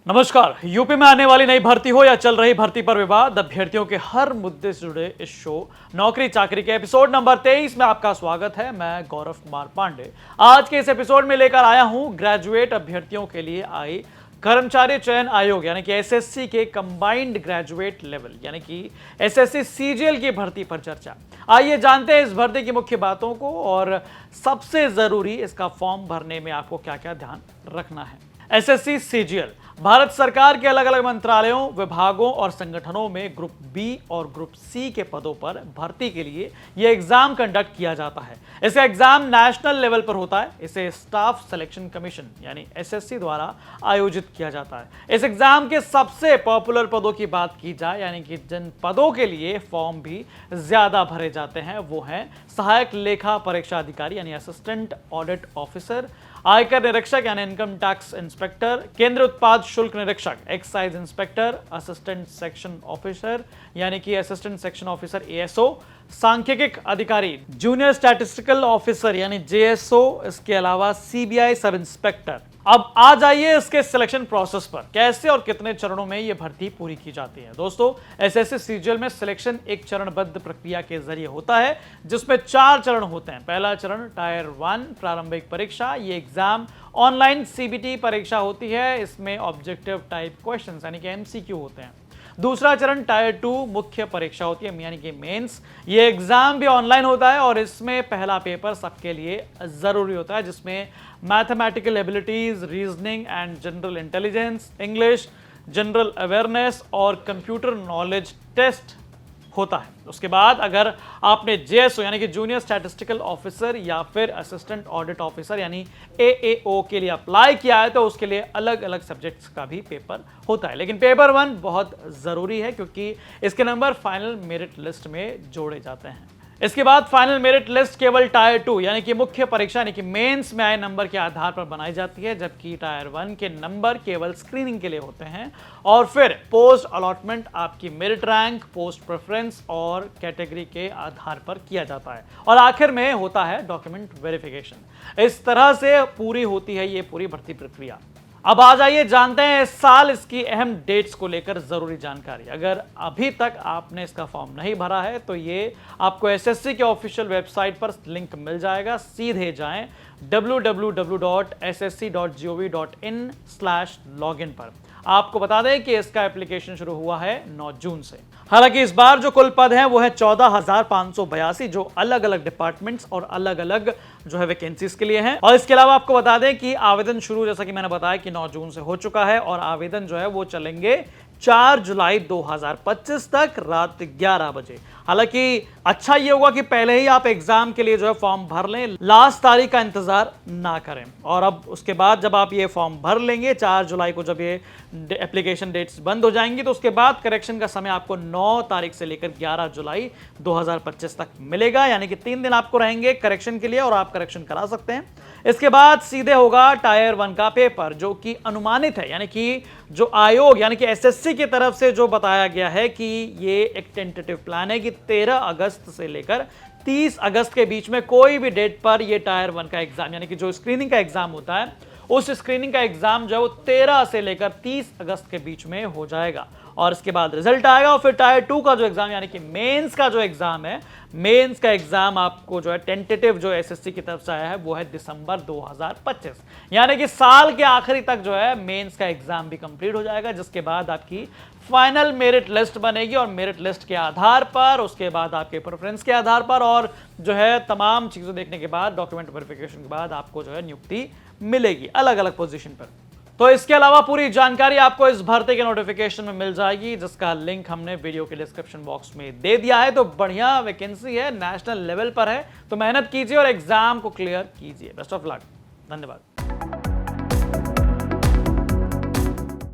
नमस्कार। यूपी में आने वाली नई भर्ती हो या चल रही भर्ती पर विवाद, अभ्यर्थियों के हर मुद्दे से जुड़े इस शो नौकरी चाकरी के एपिसोड नंबर 23 में आपका स्वागत है। मैं गौरव कुमार पांडे आज के इस एपिसोड में लेकर आया हूं ग्रेजुएट अभ्यर्थियों के लिए आई कर्मचारी चयन आयोग यानी कि एसएससी के कंबाइंड ग्रेजुएट लेवल यानी कि एसएससी सीजीएल की भर्ती पर चर्चा। आइए जानते हैं इस भर्ती की मुख्य बातों को और सबसे जरूरी इसका फॉर्म भरने में आपको क्या क्या ध्यान रखना है। एसएससी सीजीएल भारत सरकार के अलग अलग मंत्रालयों, विभागों और संगठनों में ग्रुप बी और ग्रुप सी के पदों पर भर्ती के लिए यह एग्जाम कंडक्ट किया जाता है। इसका एग्जाम नेशनल लेवल पर होता है। इसे स्टाफ सिलेक्शन कमीशन यानी एसएससी द्वारा आयोजित किया जाता है। इस एग्जाम के सबसे पॉपुलर पदों की बात की जाए यानी कि जिन पदों के लिए फॉर्म भी ज्यादा भरे जाते हैं वो हैं सहायक लेखा परीक्षा अधिकारी यानी असिस्टेंट ऑडिट ऑफिसर, आयकर निरीक्षक यानी इनकम टैक्स इंस्पेक्टर, केंद्रीय उत्पाद शुल्क निरीक्षक, excise inspector, assistant section officer यानी कि असिस्टेंट सेक्शन ऑफिसर एएसओ, सांख्यिकी अधिकारी, जूनियर स्टैटिस्टिकल ऑफिसर यानी जेएसओ, इसके अलावा सीबीआई सब इंस्पेक्टर। अब आ जाइए इसके सिलेक्शन प्रोसेस पर, कैसे और कितने चरणों में यह भर्ती पूरी की जाती है। दोस्तों, एसएससी सीजीएल में सिलेक्शन एक चरणबद्ध प्रक्रिया के जरिए होता है जिसमें 4 चरण होते हैं। पहला चरण टायर 1 प्रारंभिक परीक्षा, ये एग्जाम ऑनलाइन सीबीटी परीक्षा होती है। इसमें ऑब्जेक्टिव टाइप क्वेश्चंस यानी कि एमसीक्यू होते हैं। दूसरा चरण टायर 2 मुख्य परीक्षा होती है यानी कि मेंस। ये एग्जाम भी ऑनलाइन होता है और इसमें पहला पेपर सबके लिए जरूरी होता है जिसमें mathematical abilities, reasoning and general intelligence, English, general awareness और कंप्यूटर नॉलेज टेस्ट होता है। उसके बाद अगर आपने जेएसओ यानी कि जूनियर स्टैटिस्टिकल ऑफिसर या फिर असिस्टेंट ऑडिट ऑफिसर यानी एएओ के लिए अप्लाई किया है तो उसके लिए अलग अलग सब्जेक्ट्स का भी पेपर होता है। लेकिन पेपर 1 बहुत जरूरी है क्योंकि इसके नंबर फाइनल मेरिट लिस्ट में जोड़े जाते हैं। इसके बाद फाइनल मेरिट लिस्ट केवल टायर 2 यानी कि मुख्य परीक्षा यानी कि मेंस में आए नंबर के आधार पर बनाई जाती है, जबकि टायर 1 के नंबर केवल स्क्रीनिंग के लिए होते हैं। और फिर पोस्ट अलॉटमेंट आपकी मेरिट रैंक, पोस्ट प्रेफरेंस और कैटेगरी के आधार पर किया जाता है। और आखिर में होता है डॉक्यूमेंट वेरिफिकेशन। इस तरह से पूरी होती है ये पूरी भर्ती प्रक्रिया। अब आ जाइए जानते हैं इस साल इसकी अहम डेट्स को लेकर जरूरी जानकारी। अगर अभी तक आपने इसका फॉर्म नहीं भरा है तो ये आपको एसएससी के ऑफिशियल वेबसाइट पर लिंक मिल जाएगा। सीधे जाएं www.ssc.gov.in/login पर। आपको बता दें कि इसका एप्लीकेशन शुरू हुआ है 9 जून से। हालांकि इस बार जो कुल पद हैं वो है 14,582 जो अलग अलग डिपार्टमेंट्स और अलग अलग जो है वैकेंसीज के लिए हैं। और इसके अलावा आपको बता दें कि आवेदन शुरू जैसा कि मैंने बताया कि 9 जून से हो चुका है और आवेदन जो है वो चलेंगे 4 जुलाई 2025 तक रात 11 बजे। हालांकि अच्छा ये होगा कि पहले ही आप एग्जाम के लिए जो है फॉर्म भर लें, लास्ट तारीख का इंतजार ना करें। और अब उसके बाद जब आप ये फॉर्म भर लेंगे 4 जुलाई को, जब ये एप्लीकेशन डेट्स बंद हो जाएंगी तो उसके बाद करेक्शन का समय आपको 9 तारीख से लेकर 11 जुलाई 2025 तक मिलेगा। यानी कि 3 दिन आपको रहेंगे करेक्शन के लिए और आप करेक्शन करा सकते हैं। इसके बाद सीधे होगा टायर 1 का पेपर जो कि अनुमानित है यानी कि जो आयोग यानी कि एसएससी की तरफ से जो बताया गया है कि ये एक टेंटेटिव प्लान है कि 13 अगस्त से लेकर 30 अगस्त के बीच में कोई भी डेट पर ये टायर 1 का एग्जाम यानी कि जो स्क्रीनिंग का एग्जाम होता है उस स्क्रीनिंग का एग्जाम जो है वो 13 से लेकर 30 अगस्त के बीच में हो जाएगा। और इसके बाद रिजल्ट आएगा और फिर टायर 2 का जो एग्जाम यानी कि मेंस का जो एग्जाम है, मेंस का एग्जाम आपको जो है टेंटेटिव जो एसएससी की तरफ से आया है वो है दिसंबर 2025। यानी कि साल के आखिरी तक जो है मेंस का एग्जाम भी कंप्लीट हो जाएगा, जिसके बाद आपकी फाइनल मेरिट लिस्ट बनेगी और मेरिट लिस्ट के आधार पर उसके बाद आपके प्रेफरेंस के आधार पर और जो है तमाम चीजें देखने के बाद डॉक्यूमेंट वेरिफिकेशन के बाद आपको जो है नियुक्ति मिलेगी अलग अलग पोजीशन पर। तो इसके अलावा पूरी जानकारी आपको इस भर्ती के नोटिफिकेशन में मिल जाएगी जिसका लिंक हमने वीडियो के डिस्क्रिप्शन बॉक्स में दे दिया है। तो बढ़िया वैकेंसी है, नेशनल लेवल पर है, तो मेहनत कीजिए और एग्जाम को क्लियर कीजिए। Best of luck. धन्यवाद।